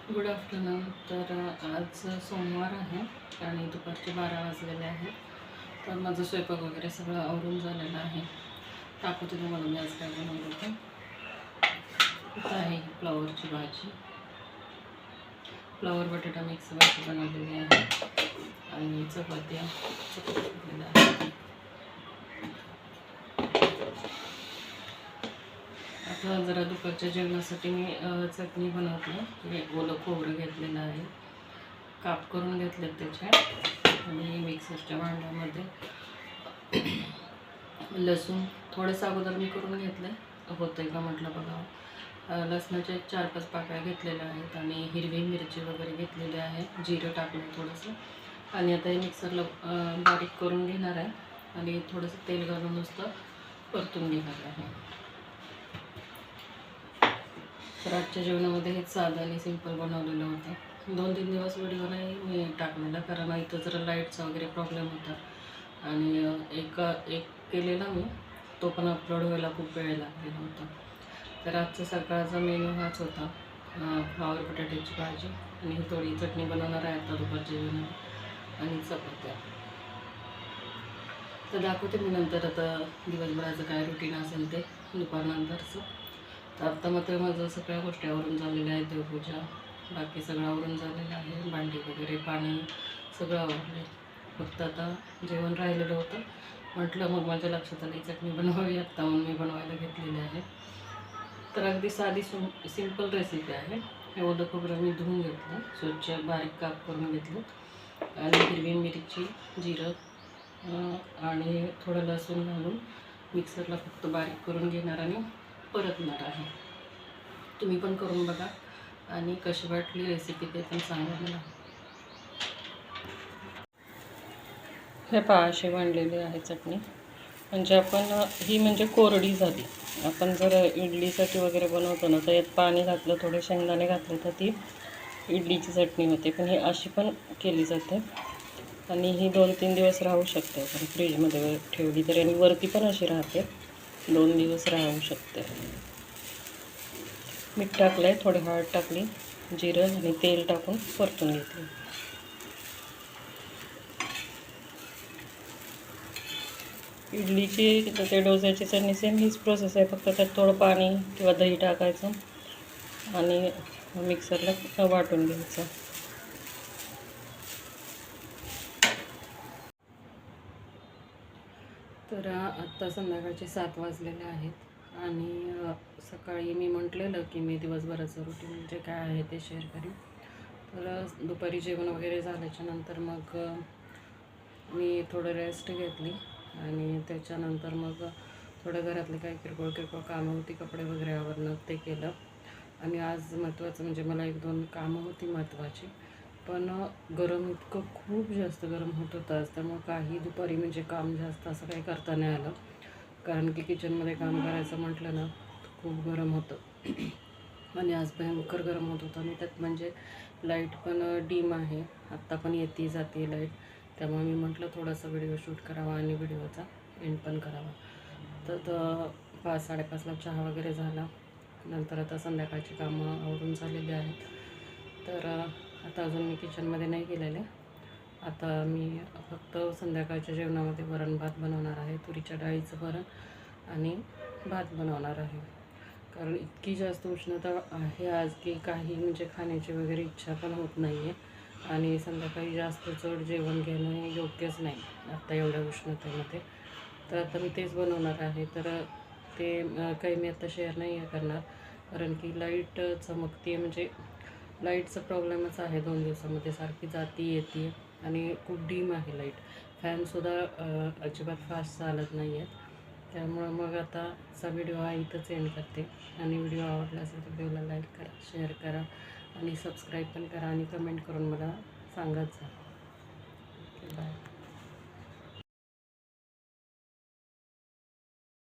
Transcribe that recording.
Good afternoon. तर आज सोमवार आहे आणि दुपारचे 12 वाजलेले आहेत. तर माझं स्वयंपाक वगैरे सगळं आवरून झालेलं आहे. दाखवते तुम्हाला मी आज काय बनवलं होतं. इथं आहे फ्लॉवरची भाजी, फ्लॉवर बटाटा मिक्स भाजी बनवलेली आहे आणि चपात्या आहे. आता जरा दुपारच्या जेवणासाठी मी चटणी बनवते. ओलं खोबरं घेतलेलं आहे, काप करून घेतलेत त्याचे आणि मिक्सरच्या भांड्यामध्ये लसूण थोडंसं अगोदर मी करून घेतलं होतं आहे का म्हटलं बघावं. लसणाच्या 4-5 पाकळ्या घेतलेल्या आहेत आणि हिरवी मिरची वगैरे घेतलेली आहे, जिरं टाकलं थोडंसं आणि आता हे मिक्सरला बारीक करून घेणार आहे आणि थोडंसं तेल घालून नुसतं परतून घेणार आहे. तर आजच्या जेवणामध्ये हेच साधं आणि सिंपल बनवलेलं होतं. 2-3 दिवस व्हिडिओ नाही मी टाकलेला, कारण इथं जरा लाईटचा वगैरे प्रॉब्लेम होता आणि एक केलेला मी, तो पण अपलोड व्हायला खूप वेळ लागलेला होता. तर आजचा सकाळचा मेनू हाच होता, फ्लॉवर बटाट्याची भाजी आणि थोडी चटणी बनवणार आहे आता दुपारच्या जेवणात आणि चपात्या. तर दाखवते मी नंतर आता दिवसभराचं काय रुटीन असेल ते दुपारनंतरचं. तर आत्ता मात्र माझं सगळ्या गोष्टी आवरून झालेल्या आहेत. देवपूजा बाकी सगळं आवरून झालेलं आहे, भांडी वगैरे पाणी सगळं आवरले. फक्त आता जेवण राहिलेलं होतं, म्हटलं मग माझ्या लक्षात आली चटणी बनवावी, आत्ता म्हणून मी बनवायला घेतलेली आहे. तर अगदी साधी सिंपल रेसिपी आहे. हे ओलं खोबरं मी धुवून घेतलं, स्वच्छ बारीक काप करून घेतलं आणि हिरवी मिरची, जिरं आणि थोडं लसूण घालून मिक्सरला फक्त बारीक करून घेणार आणि परतणार आहे. तुम्ही पण करून बघा आणि कशी वाटली रेसिपी ते पण सांगा मला. हे पहा अशी बनलेली आहे चटणी. म्हणजे ही म्हणजे कोरडी झाली. आपण जर इडलीसाठी वगैरे बनवतो ना, तर यात पाणी घातलं, थोडे शेंगदाणे घातले तर ती इडलीची चटणी होते. पण ही अशी पण केली जाते आणि ही 2-3 दिवस राहू शकते. आपण फ्रीजमध्ये ठेवली तरी, आणि वरती पण अशी राहते, 2 दिवस राहू शकते. मीठ टाकलं आहे, थोडी हळद टाकली, जिरं आणि तेल टाकून परतून घेतली. इडलीची ते डोस्याची चटणी सेम हीच प्रोसेस आहे, फक्त त्यात थोडं पाणी किंवा दही टाकायचं आणि मिक्सरला वाटून घ्यायचं. तर आत्ता संध्याकाळचे 7 वाजलेले आहेत आणि सकाळी मी म्हटलेलं की मी दिवसभराचं रुटीन म्हणजे काय आहे ते शेअर करीन. तर दुपारी जेवण वगैरे झाल्याच्यानंतर मग मी थोडं रेस्ट घेतली आणि त्याच्यानंतर मग थोडं घरातले काही किरकोळ कामं होती, कपडे वगैरे आवरणं ते केलं. आणि आज महत्त्वाचं म्हणजे मला 1-2 कामं होती महत्त्वाची, पण गरम इतकं खूप जास्त गरम होत होतं आज, त्यामुळं काही दुपारी म्हणजे काम जास्त असं काही करता नाही आलं, कारण की किचनमध्ये काम करायचं म्हटलं ना खूप गरम होतं आणि आज भयंकर गरम होत होतं. आणि त्यात म्हणजे लाईट पण डीम आहे, आत्ता पण येते जाते लाईट, त्यामुळे मी म्हटलं थोडासा व्हिडिओ शूट करावा आणि व्हिडिओचा एंड पण करावा. तर 5-5:30ला चहा वगैरे झाला. नंतर आता संध्याकाळची कामं आवरून झालेली आहेत. तर आता अजून मी किचनमध्ये नाही गेलेले. आता मी फक्त संध्याकाळच्या जेवणामध्ये वरण भात बनवणार आहे, तुरीच्या डाळीचं वरण आणि भात बनवणार आहे. कारण इतकी जास्त उष्णता आहे आज की काही म्हणजे खाण्याची वगैरे इच्छा पण होत नाही आहे आणि संध्याकाळी जास्त जड जेवण घेणं योग्यच नाही आत्ता एवढ्या उष्णतेमध्ये. तर आता मी तेच बनवणार आहे. तर ते काही मी आता शेअर नाही करणार, कारण की लाईट चमकते, म्हणजे लाईटचा प्रॉब्लेमच आहे 2 दिवसामध्ये, सारखी जाती येते आणि खूप डीम आहे लाईट. फॅनसुद्धा अजिबात फास्ट चालत नाही आहेत. त्यामुळं मग आताचा व्हिडिओ इथंच एंड करते. आणि व्हिडिओ आवडला असेल तर व्हिडिओला लाईक करा, शेअर करा आणि सबस्क्राईब पण करा आणि कमेंट करून मला सांगत जा. बाय.